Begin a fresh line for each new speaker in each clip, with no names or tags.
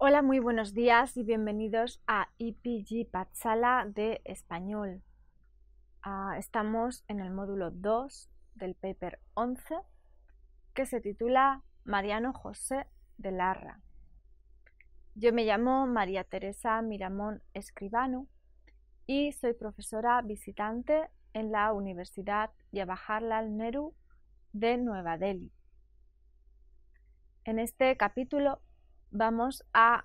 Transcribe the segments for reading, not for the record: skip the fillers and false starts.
Hola, muy buenos días y bienvenidos a IPG Patsala de Español. Estamos en el módulo 2 del paper 11 que se titula Mariano José de Larra. Yo me llamo María Teresa Miramón Escribano y soy profesora visitante en la Universidad Jawaharlal Nehru de Nueva Delhi. En este capítulo vamos a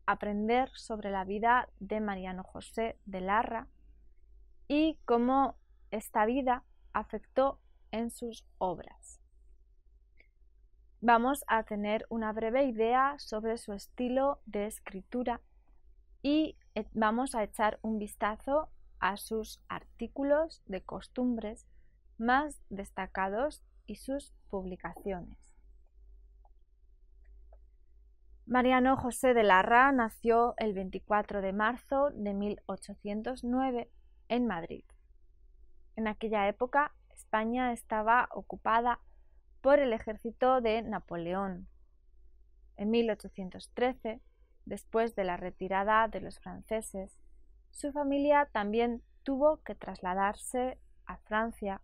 aprender sobre la vida de Mariano José de Larra y cómo esta vida afectó en sus obras. Vamos a tener una breve idea sobre su estilo de escritura y vamos a echar un vistazo a sus artículos de costumbres más destacados y sus publicaciones. Mariano José de Larra nació el 24 de marzo de 1809 en Madrid. En aquella época, España estaba ocupada por el ejército de Napoleón. En 1813, después de la retirada de los franceses, su familia también tuvo que trasladarse a Francia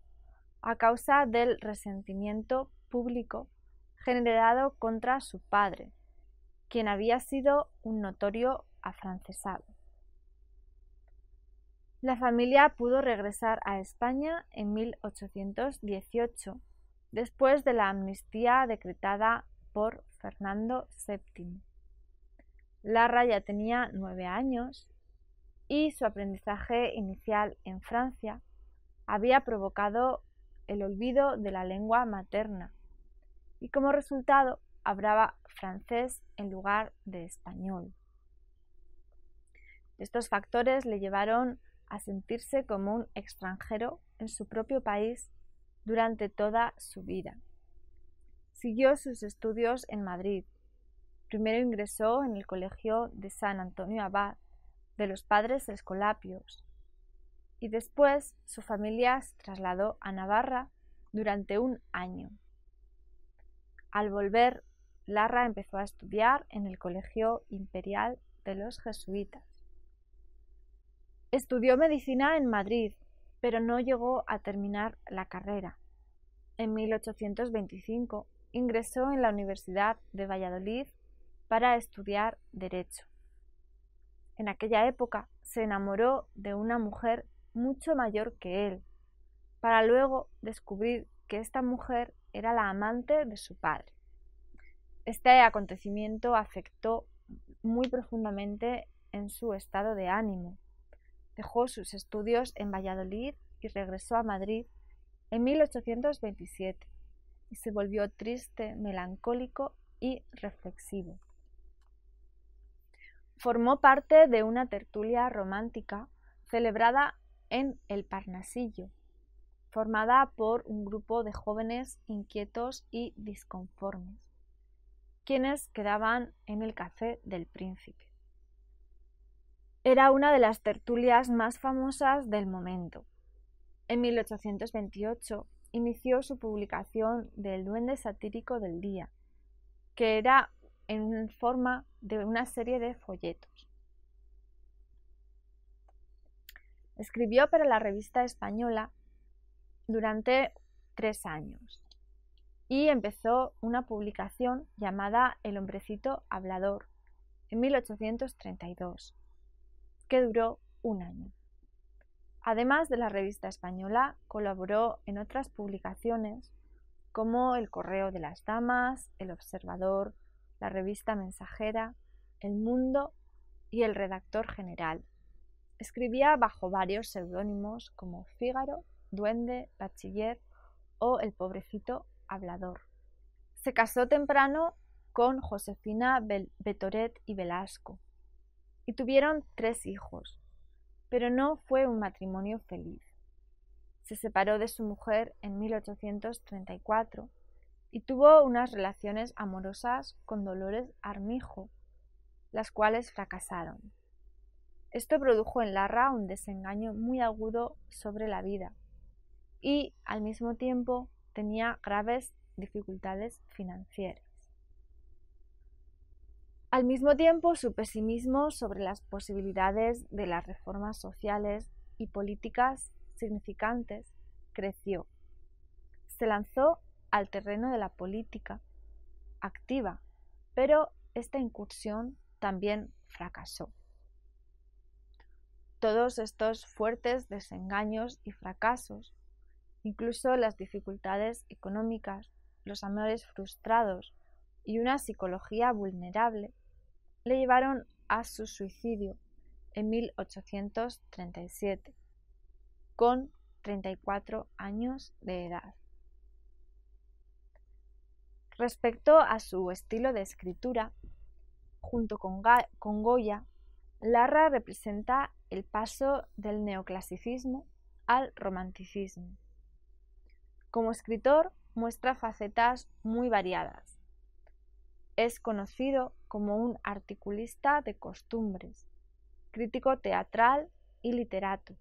a causa del resentimiento público generado contra su padre, quien había sido un notorio afrancesado. La familia pudo regresar a España en 1818, después de la amnistía decretada por Fernando VII. Larra ya tenía 9 años y su aprendizaje inicial en Francia había provocado el olvido de la lengua materna y como resultado hablaba francés en lugar de español. Estos factores le llevaron a sentirse como un extranjero en su propio país durante toda su vida. Siguió sus estudios en Madrid. Primero ingresó en el Colegio de San Antonio Abad de los Padres Escolapios y después su familia se trasladó a Navarra durante un año. Al volver, Larra empezó a estudiar en el Colegio Imperial de los Jesuitas. Estudió medicina en Madrid, pero no llegó a terminar la carrera. En 1825 ingresó en la Universidad de Valladolid para estudiar Derecho. En aquella época se enamoró de una mujer mucho mayor que él, para luego descubrir que esta mujer era la amante de su padre. Este acontecimiento afectó muy profundamente en su estado de ánimo. Dejó sus estudios en Valladolid y regresó a Madrid en 1827 y se volvió triste, melancólico y reflexivo. Formó parte de una tertulia romántica celebrada en el Parnasillo, formada por un grupo de jóvenes inquietos y disconformes, quienes quedaban en el Café del Príncipe. Era una de las tertulias más famosas del momento. En 1828 inició su publicación del Duende Satírico del Día, que era en forma de una serie de folletos. Escribió para la Revista Española durante 3 años y empezó una publicación llamada El Hombrecito Hablador en 1832, que duró un año. Además de la Revista Española, colaboró en otras publicaciones como El Correo de las Damas, El Observador, la Revista Mensajera, El Mundo y El Redactor General. Escribía bajo varios seudónimos como Fígaro, Duende, Bachiller o El Pobrecito Hablador. Se casó temprano con Josefina Betoret y Velasco y tuvieron 3 hijos, pero no fue un matrimonio feliz. Se separó de su mujer en 1834 y tuvo unas relaciones amorosas con Dolores Armijo, las cuales fracasaron. Esto produjo en Larra un desengaño muy agudo sobre la vida y, al mismo tiempo, tenía graves dificultades financieras. Al mismo tiempo, su pesimismo sobre las posibilidades de las reformas sociales y políticas significantes creció. Se lanzó al terreno de la política activa, pero esta incursión también fracasó. Todos estos fuertes desengaños y fracasos, incluso las dificultades económicas, los amores frustrados y una psicología vulnerable, le llevaron a su suicidio en 1837, con 34 años de edad. Respecto a su estilo de escritura, junto con Goya, Larra representa el paso del neoclasicismo al romanticismo. Como escritor, muestra facetas muy variadas. Es conocido como un articulista de costumbres, crítico teatral y literato,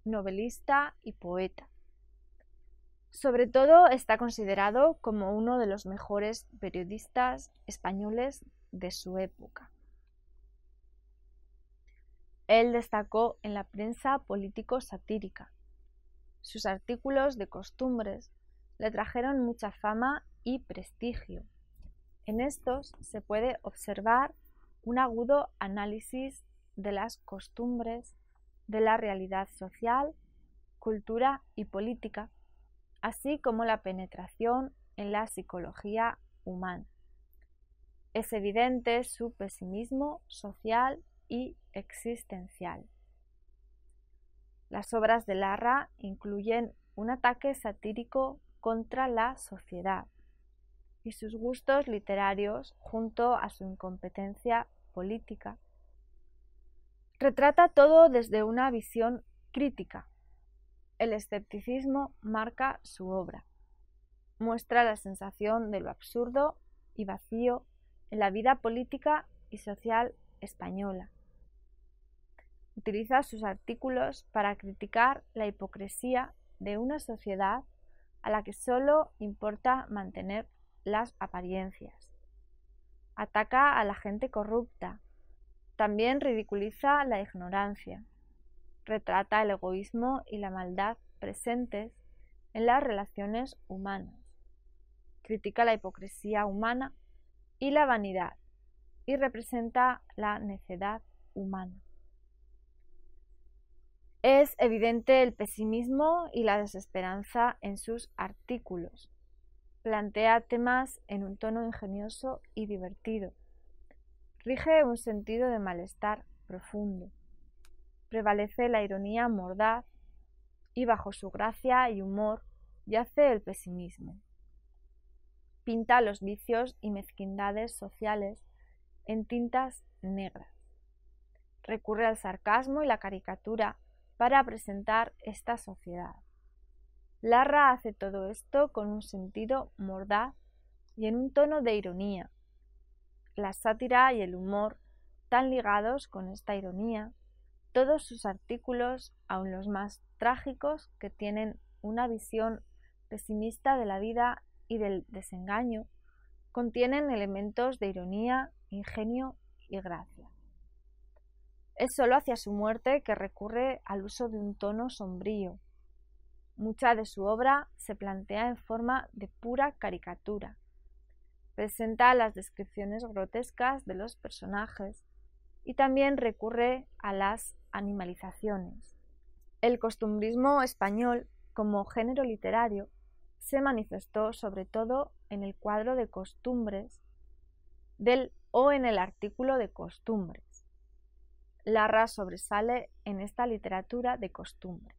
novelista y poeta. Sobre todo está considerado como uno de los mejores periodistas españoles de su época. Él destacó en la prensa político-satírica. Sus artículos de costumbres le trajeron mucha fama y prestigio. En estos se puede observar un agudo análisis de las costumbres, de la realidad social, cultura y política, así como la penetración en la psicología humana. Es evidente su pesimismo social y existencial. Las obras de Larra incluyen un ataque satírico contra la sociedad y sus gustos literarios junto a su incompetencia política. Retrata todo desde una visión crítica. El escepticismo marca su obra. Muestra la sensación de lo absurdo y vacío en la vida política y social española. Utiliza sus artículos para criticar la hipocresía de una sociedad a la que solo importa mantener las apariencias. Ataca a la gente corrupta. También ridiculiza la ignorancia. Retrata el egoísmo y la maldad presentes en las relaciones humanas. Critica la hipocresía humana y la vanidad y representa la necedad humana. Es evidente el pesimismo y la desesperanza en sus artículos. Plantea temas en un tono ingenioso y divertido. Rige un sentido de malestar profundo. Prevalece la ironía mordaz y bajo su gracia y humor yace el pesimismo. Pinta los vicios y mezquindades sociales en tintas negras. Recurre al sarcasmo y la caricatura para presentar esta sociedad. Larra hace todo esto con un sentido mordaz y en un tono de ironía. La sátira y el humor tan ligados con esta ironía, todos sus artículos, aun los más trágicos, que tienen una visión pesimista de la vida y del desengaño, contienen elementos de ironía, ingenio y gracia. Es solo hacia su muerte que recurre al uso de un tono sombrío. Mucha de su obra se plantea en forma de pura caricatura. Presenta las descripciones grotescas de los personajes y también recurre a las animalizaciones. El costumbrismo español, como género literario, se manifestó sobre todo en el cuadro de costumbres o en el artículo de costumbres. Larra sobresale en esta literatura de costumbres.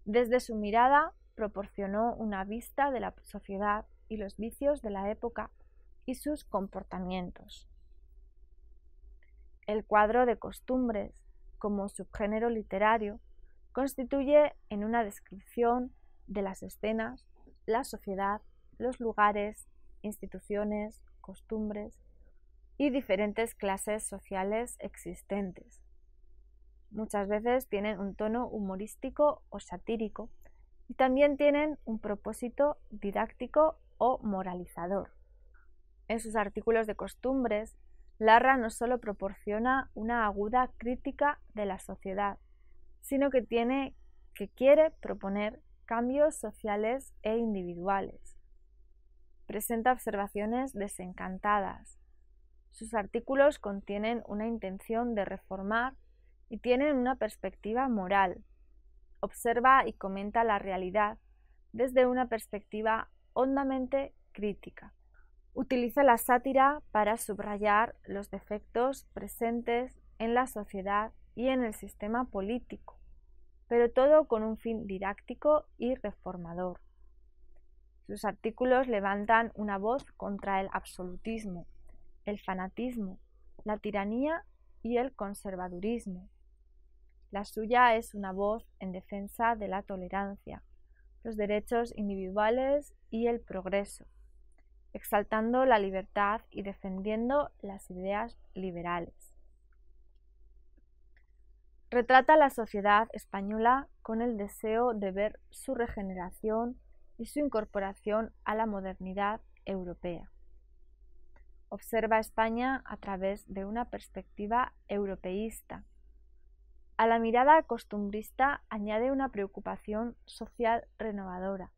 Desde su mirada proporcionó una vista de la sociedad y los vicios de la época y sus comportamientos. El cuadro de costumbres, como subgénero literario, constituye en una descripción de las escenas, la sociedad, los lugares, instituciones, costumbres y diferentes clases sociales existentes. Muchas veces tienen un tono humorístico o satírico y también tienen un propósito didáctico o moralizador. En sus artículos de costumbres, Larra no solo proporciona una aguda crítica de la sociedad, sino que quiere proponer cambios sociales e individuales. Presenta observaciones desencantadas. Sus artículos contienen una intención de reformar y tienen una perspectiva moral. Observa y comenta la realidad desde una perspectiva hondamente crítica. Utiliza la sátira para subrayar los defectos presentes en la sociedad y en el sistema político, pero todo con un fin didáctico y reformador. Sus artículos levantan una voz contra el absolutismo, el fanatismo, la tiranía y el conservadurismo. La suya es una voz en defensa de la tolerancia, los derechos individuales y el progreso, exaltando la libertad y defendiendo las ideas liberales. Retrata la sociedad española con el deseo de ver su regeneración y su incorporación a la modernidad europea. Observa a España a través de una perspectiva europeísta. A la mirada costumbrista añade una preocupación social renovadora.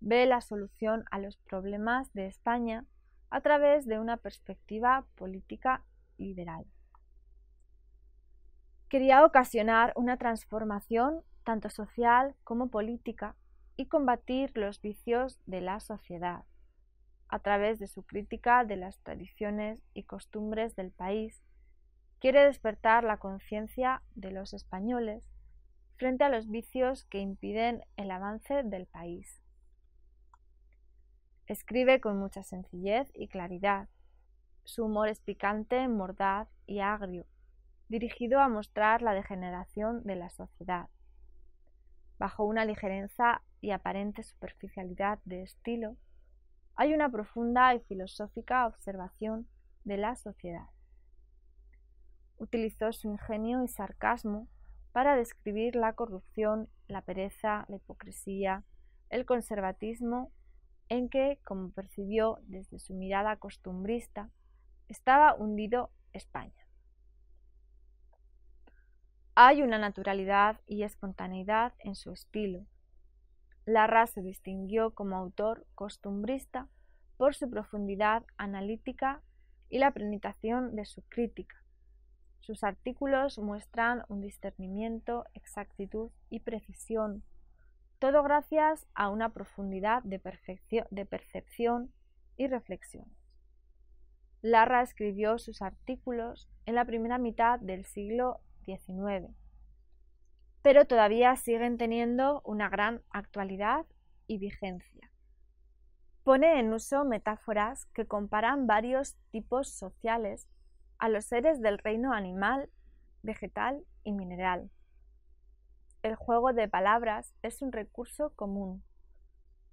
Ve la solución a los problemas de España a través de una perspectiva política liberal. Quería ocasionar una transformación tanto social como política y combatir los vicios de la sociedad. A través de su crítica de las tradiciones y costumbres del país, quiere despertar la conciencia de los españoles frente a los vicios que impiden el avance del país. Escribe con mucha sencillez y claridad. Su humor es picante, mordaz y agrio, dirigido a mostrar la degeneración de la sociedad. Bajo una ligereza y aparente superficialidad de estilo, hay una profunda y filosófica observación de la sociedad. Utilizó su ingenio y sarcasmo para describir la corrupción, la pereza, la hipocresía, el conservatismo en que, como percibió desde su mirada costumbrista, estaba hundido España. Hay una naturalidad y espontaneidad en su estilo. Larra se distinguió como autor costumbrista por su profundidad analítica y la penetración de su crítica. Sus artículos muestran un discernimiento, exactitud y precisión, todo gracias a una profundidad de percepción y reflexión. Larra escribió sus artículos en la primera mitad del siglo XIX, pero todavía siguen teniendo una gran actualidad y vigencia. Pone en uso metáforas que comparan varios tipos sociales a los seres del reino animal, vegetal y mineral. El juego de palabras es un recurso común.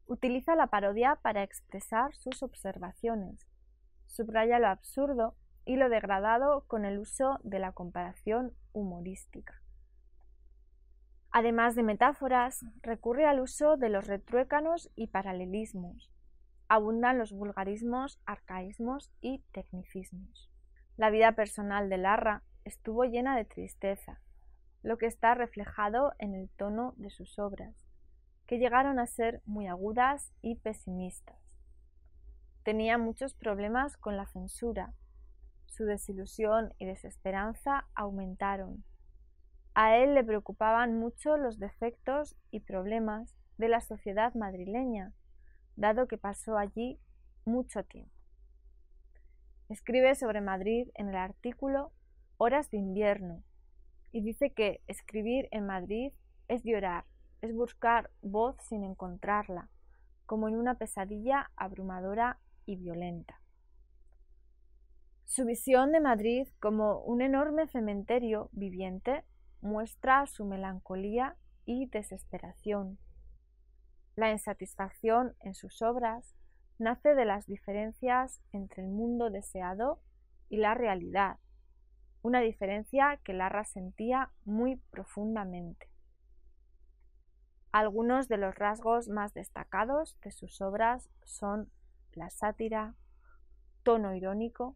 Utiliza la parodia para expresar sus observaciones. Subraya lo absurdo y lo degradado con el uso de la comparación humorística. Además de metáforas, recurre al uso de los retruécanos y paralelismos. Abundan los vulgarismos, arcaísmos y tecnicismos. La vida personal de Larra estuvo llena de tristeza, lo que está reflejado en el tono de sus obras, que llegaron a ser muy agudas y pesimistas. Tenía muchos problemas con la censura. Su desilusión y desesperanza aumentaron. A él le preocupaban mucho los defectos y problemas de la sociedad madrileña, dado que pasó allí mucho tiempo. Escribe sobre Madrid en el artículo Horas de invierno y dice que escribir en Madrid es llorar, es buscar voz sin encontrarla, como en una pesadilla abrumadora y violenta. Su visión de Madrid como un enorme cementerio viviente muestra su melancolía y desesperación. La insatisfacción en sus obras nace de las diferencias entre el mundo deseado y la realidad, una diferencia que Larra sentía muy profundamente. Algunos de los rasgos más destacados de sus obras son la sátira, tono irónico,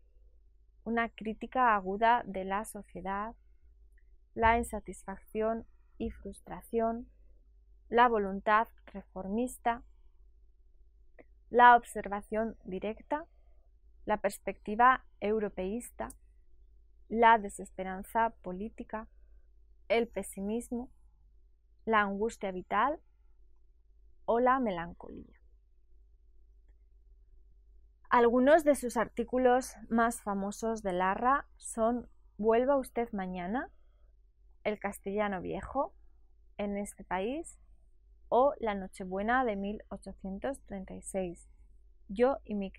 una crítica aguda de la sociedad, la insatisfacción y frustración, la voluntad reformista, la observación directa, la perspectiva europeísta, la desesperanza política, el pesimismo, la angustia vital o la melancolía. Algunos de sus artículos más famosos de Larra son «¿Vuelva usted mañana?», «El castellano viejo», «En este país» o «La Nochebuena de 1836», «Yo y mi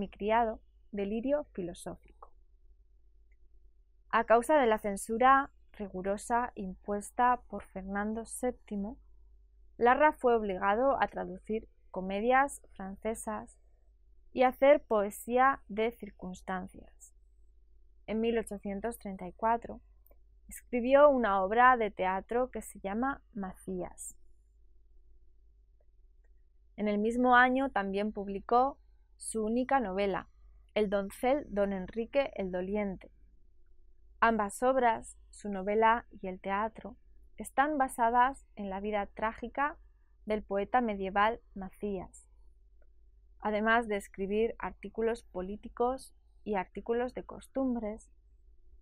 criado», «Delirio filosófico». A causa de la censura rigurosa impuesta por Fernando VII, Larra fue obligado a traducir comedias francesas y hacer poesía de circunstancias. En 1834 escribió una obra de teatro que se llama Macías. En el mismo año también publicó su única novela, El doncel don Enrique el Doliente. Ambas obras, su novela y el teatro, están basadas en la vida trágica del poeta medieval Macías, además de escribir artículos políticos y artículos de costumbres.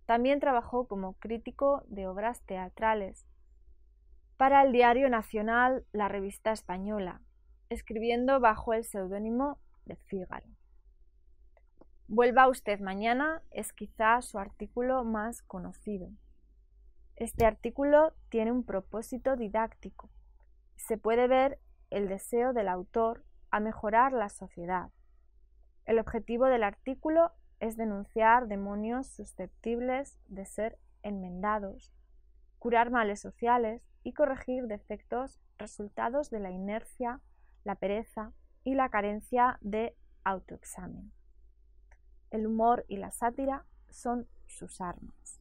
También trabajó como crítico de obras teatrales para el diario nacional La Revista Española, escribiendo bajo el seudónimo de Fígaro. «Vuelva usted mañana» es quizá su artículo más conocido. Este artículo tiene un propósito didáctico. Se puede ver el deseo del autor a mejorar la sociedad. El objetivo del artículo es denunciar demonios susceptibles de ser enmendados, curar males sociales y corregir defectos resultados de la inercia, la pereza y la carencia de autoexamen. El humor y la sátira son sus armas.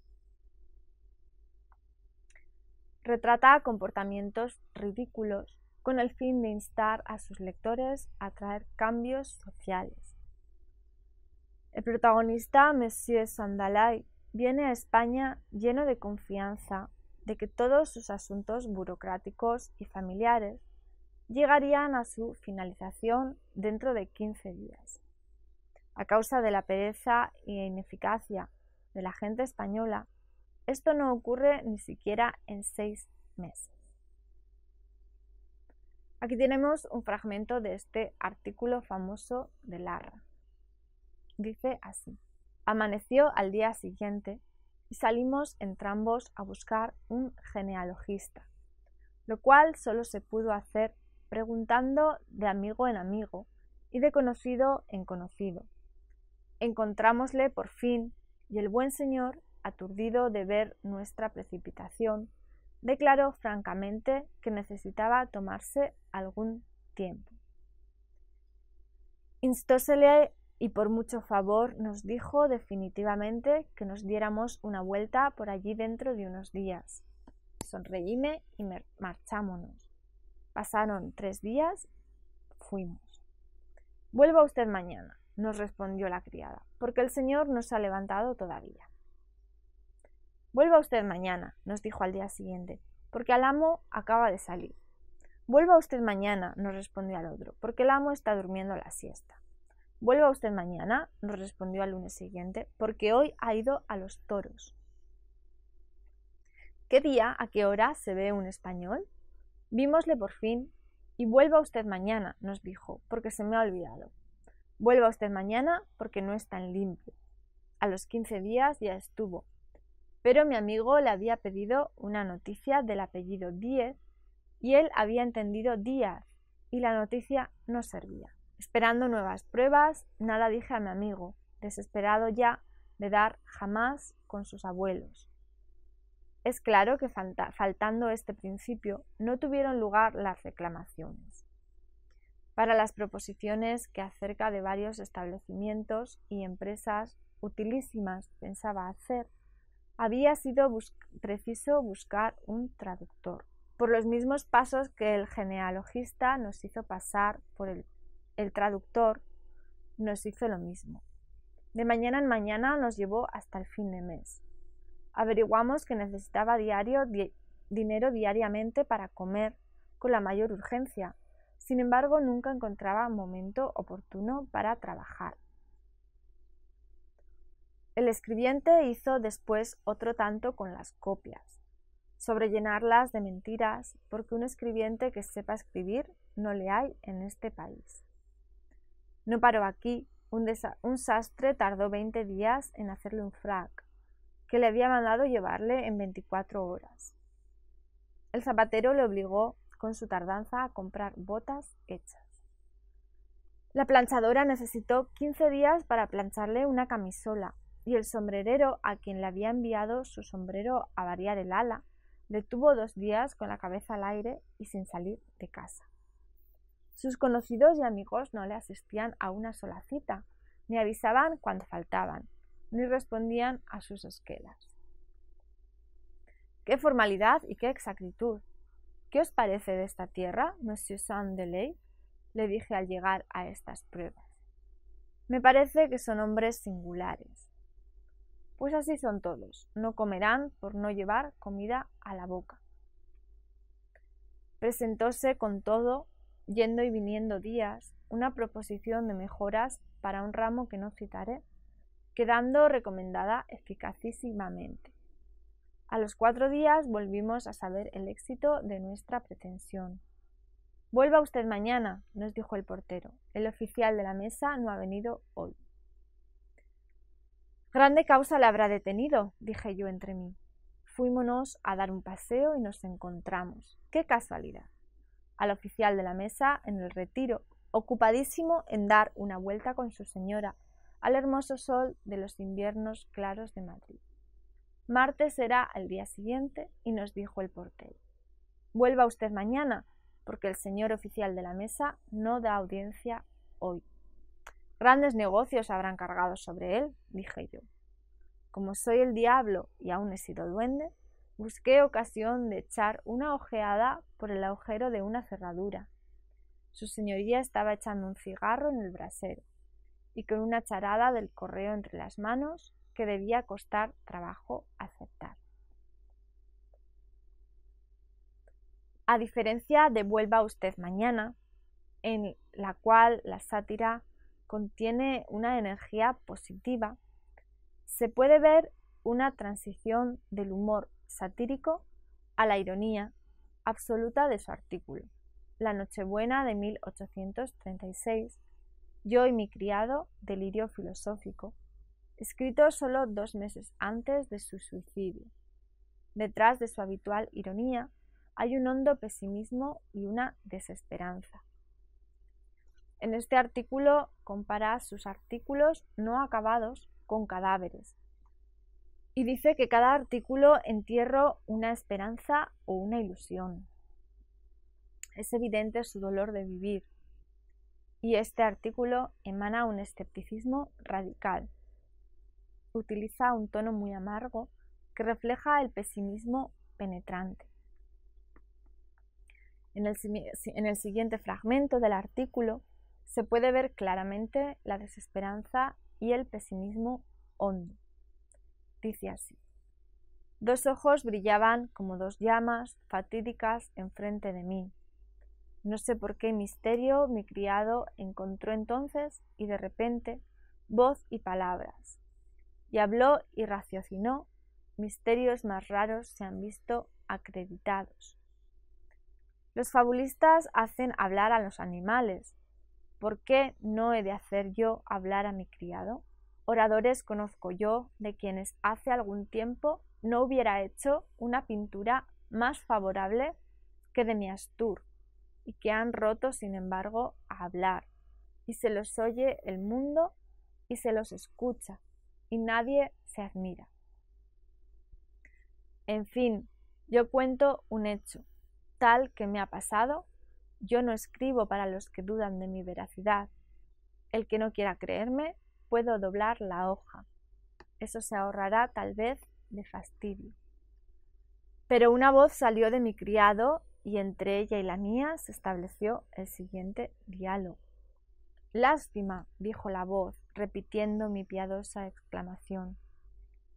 Retrata comportamientos ridículos con el fin de instar a sus lectores a traer cambios sociales. El protagonista, Monsieur Sandalay, viene a España lleno de confianza de que todos sus asuntos burocráticos y familiares llegarían a su finalización dentro de 15 días. A causa de la pereza e ineficacia de la gente española, esto no ocurre ni siquiera en 6 meses. Aquí tenemos un fragmento de este artículo famoso de Larra. Dice así: «Amaneció al día siguiente y salimos entrambos a buscar un genealogista, lo cual solo se pudo hacer preguntando de amigo en amigo y de conocido en conocido. Encontrámosle por fin y el buen señor, aturdido de ver nuestra precipitación, declaró francamente que necesitaba tomarse algún tiempo. Instósele y por mucho favor nos dijo definitivamente que nos diéramos una vuelta por allí dentro de unos días. Sonreíme y marchámonos. Pasaron 3 días, fuimos. Vuelva usted mañana, nos respondió la criada, porque el señor no se ha levantado todavía. Vuelva usted mañana, nos dijo al día siguiente, porque el amo acaba de salir. Vuelva usted mañana, nos respondió al otro, porque el amo está durmiendo la siesta. Vuelva usted mañana, nos respondió al lunes siguiente, porque hoy ha ido a los toros. ¿Qué día, a qué hora se ve un español? Vímosle por fin, y vuelva usted mañana, nos dijo, porque se me ha olvidado. Vuelva usted mañana, porque no es tan limpio. A los 15 días ya estuvo, pero mi amigo le había pedido una noticia del apellido Díez, y él había entendido Díaz, y la noticia no servía. Esperando nuevas pruebas, nada dije a mi amigo, desesperado ya de dar jamás con sus abuelos. Es claro que faltando este principio no tuvieron lugar las reclamaciones. Para las proposiciones que acerca de varios establecimientos y empresas utilísimas pensaba hacer, había sido preciso buscar un traductor. Por los mismos pasos que el genealogista nos hizo pasar por el traductor, nos hizo lo mismo. De mañana en mañana nos llevó hasta el fin de mes. Averiguamos que necesitaba dinero diariamente para comer con la mayor urgencia. Sin embargo, nunca encontraba momento oportuno para trabajar. El escribiente hizo después otro tanto con las copias, sobrellenarlas de mentiras, porque un escribiente que sepa escribir no le hay en este país. No paró aquí. Un sastre tardó 20 días en hacerle un frac, que le había mandado llevarle en 24 horas. El zapatero le obligó con su tardanza a comprar botas hechas. La planchadora necesitó 15 días para plancharle una camisola, y el sombrerero, a quien le había enviado su sombrero a variar el ala, le tuvo 2 días con la cabeza al aire y sin salir de casa. Sus conocidos y amigos no le asistían a una sola cita, ni avisaban cuando faltaban, ni respondían a sus esquelas. ¡Qué formalidad y qué exactitud! ¿Qué os parece de esta tierra, Monsieur Saint-Delay?, le dije al llegar a estas pruebas. Me parece que son hombres singulares. Pues así son todos, no comerán por no llevar comida a la boca. Presentóse con todo, yendo y viniendo días, una proposición de mejoras para un ramo que no citaré, quedando recomendada eficacísimamente. A los 4 días volvimos a saber el éxito de nuestra pretensión. Vuelva usted mañana, nos dijo el portero. El oficial de la mesa no ha venido hoy. Grande causa le habrá detenido, dije yo entre mí. Fuímonos a dar un paseo y nos encontramos. ¡Qué casualidad! Al oficial de la mesa en el retiro, ocupadísimo en dar una vuelta con su señora al hermoso sol de los inviernos claros de Madrid. Martes era el día siguiente y nos dijo el portero: vuelva usted mañana, porque el señor oficial de la mesa no da audiencia hoy. Grandes negocios habrán cargado sobre él, dije yo. Como soy el diablo y aún he sido duende, busqué ocasión de echar una ojeada por el agujero de una cerradura. Su señoría estaba echando un cigarro en el brasero y con una charada del correo entre las manos que debía costar trabajo aceptar. A diferencia de Vuelva usted mañana, en la cual la sátira contiene una energía positiva, se puede ver una transición del humor satírico a la ironía absoluta de su artículo, La Nochebuena de 1836, Yo y mi criado, delirio filosófico, escrito solo 2 meses antes de su suicidio. Detrás de su habitual ironía hay un hondo pesimismo y una desesperanza. En este artículo compara sus artículos no acabados con cadáveres y dice que cada artículo entierra una esperanza o una ilusión. Es evidente su dolor de vivir y este artículo emana un escepticismo radical. Utiliza un tono muy amargo que refleja el pesimismo penetrante. En el siguiente fragmento del artículo se puede ver claramente la desesperanza y el pesimismo hondo. Dice así: 2 ojos brillaban como 2 llamas fatídicas enfrente de mí. No sé por qué misterio mi criado encontró entonces y de repente voz y palabras, y habló y raciocinó. Misterios más raros se han visto acreditados. Los fabulistas hacen hablar a los animales. ¿Por qué no he de hacer yo hablar a mi criado? Oradores conozco yo de quienes hace algún tiempo no hubiera hecho una pintura más favorable que de mi Astur, y que han roto, sin embargo, a hablar, y se los oye el mundo y se los escucha, y nadie se admira. En fin, yo cuento un hecho, tal que me ha pasado. Yo no escribo para los que dudan de mi veracidad. El que no quiera creerme, puedo doblar la hoja. Eso se ahorrará tal vez de fastidio. Pero una voz salió de mi criado y entre ella y la mía se estableció el siguiente diálogo. Lástima, dijo la voz, repitiendo mi piadosa exclamación.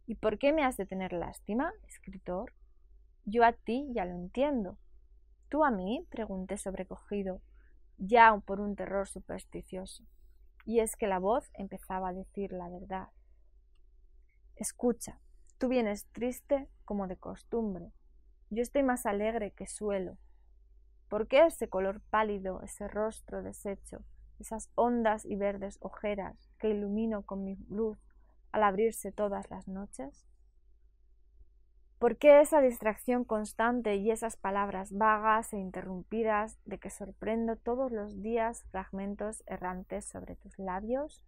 ¿Y por qué me has de tener lástima, escritor? Yo a ti ya lo entiendo. ¿Tú a mí? Pregunté sobrecogido, ya por un terror supersticioso. Y es que la voz empezaba a decir la verdad. Escucha, tú vienes triste como de costumbre. Yo estoy más alegre que suelo. ¿Por qué ese color pálido, ese rostro deshecho, esas hondas y verdes ojeras que ilumino con mi luz al abrirse todas las noches? ¿Por qué esa distracción constante y esas palabras vagas e interrumpidas de que sorprendo todos los días fragmentos errantes sobre tus labios?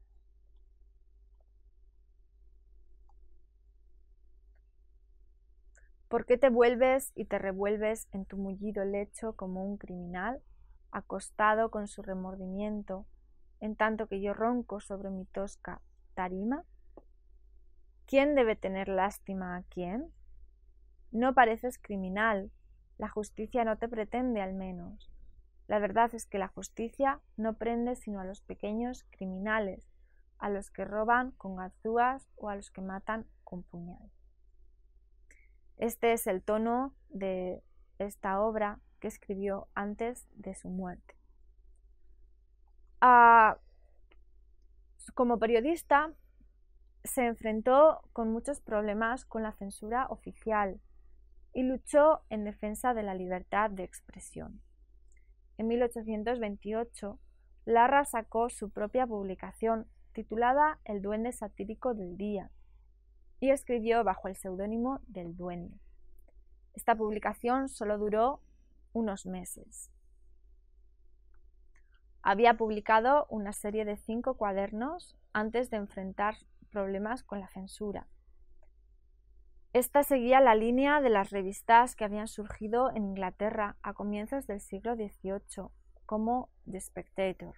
¿Por qué te vuelves y te revuelves en tu mullido lecho como un criminal, acostado con su remordimiento, en tanto que yo ronco sobre mi tosca tarima? ¿Quién debe tener lástima a quién? No pareces criminal, la justicia no te pretende al menos. La verdad es que la justicia no prende sino a los pequeños criminales, a los que roban con ganzúas o a los que matan con puñal. Este es el tono de esta obra que escribió antes de su muerte. Como periodista, se enfrentó con muchos problemas con la censura oficial y luchó en defensa de la libertad de expresión. En 1828, Larra sacó su propia publicación titulada El duende satírico del día y escribió bajo el seudónimo del Duende. Esta publicación solo duró unos meses. Había publicado una serie de 5 cuadernos antes de enfrentar problemas con la censura. Esta seguía la línea de las revistas que habían surgido en Inglaterra a comienzos del siglo XVIII, como The Spectator.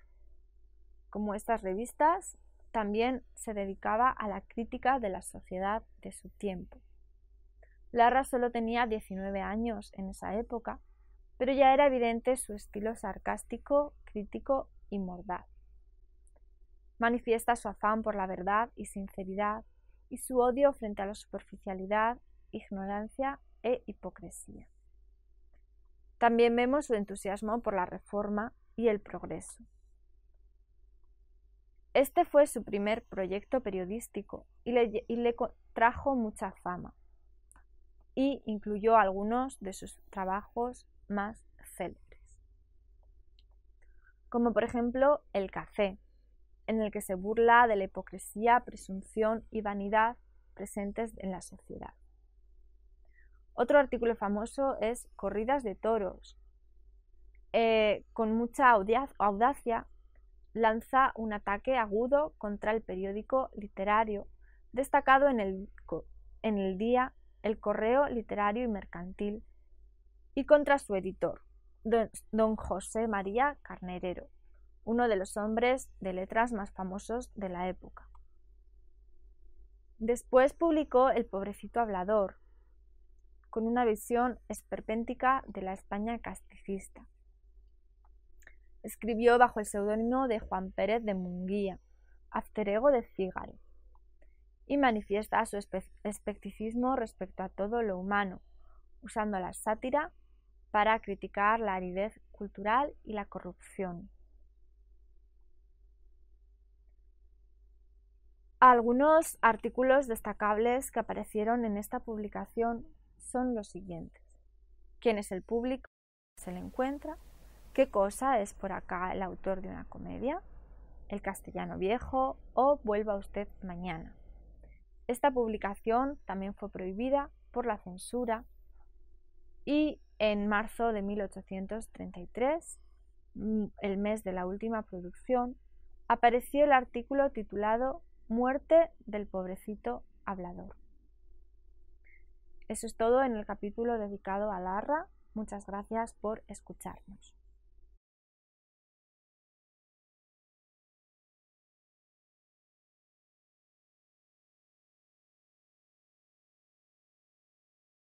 Como estas revistas, también se dedicaba a la crítica de la sociedad de su tiempo. Larra solo tenía 19 años en esa época, pero ya era evidente su estilo sarcástico, crítico y mordaz. Manifiesta su afán por la verdad y sinceridad y su odio frente a la superficialidad, ignorancia e hipocresía. También vemos su entusiasmo por la reforma y el progreso. Este fue su primer proyecto periodístico y le trajo mucha fama y incluyó algunos de sus trabajos más célebres, como por ejemplo El café, en el que se burla de la hipocresía, presunción y vanidad presentes en la sociedad. Otro artículo famoso es Corridas de toros. Con mucha audacia lanza un ataque agudo contra el periódico literario, destacado en el día El Correo Literario y Mercantil, y contra su editor, don José María Carnerero, uno de los hombres de letras más famosos de la época. Después publicó El pobrecito hablador, con una visión esperpéntica de la España casticista. Escribió bajo el seudónimo de Juan Pérez de Munguía, alter ego de Fígaro, y manifiesta su escepticismo respecto a todo lo humano, usando la sátira para criticar la aridez cultural y la corrupción. Algunos artículos destacables que aparecieron en esta publicación son los siguientes: ¿quién es el público? ¿Se le encuentra? ¿Qué cosa es por acá el autor de una comedia? ¿El castellano viejo? ¿O vuelva usted mañana? Esta publicación también fue prohibida por la censura y en marzo de 1833, el mes de la última producción, apareció el artículo titulado Muerte del pobrecito hablador. Eso es todo en el capítulo dedicado a Larra. Muchas gracias por escucharnos.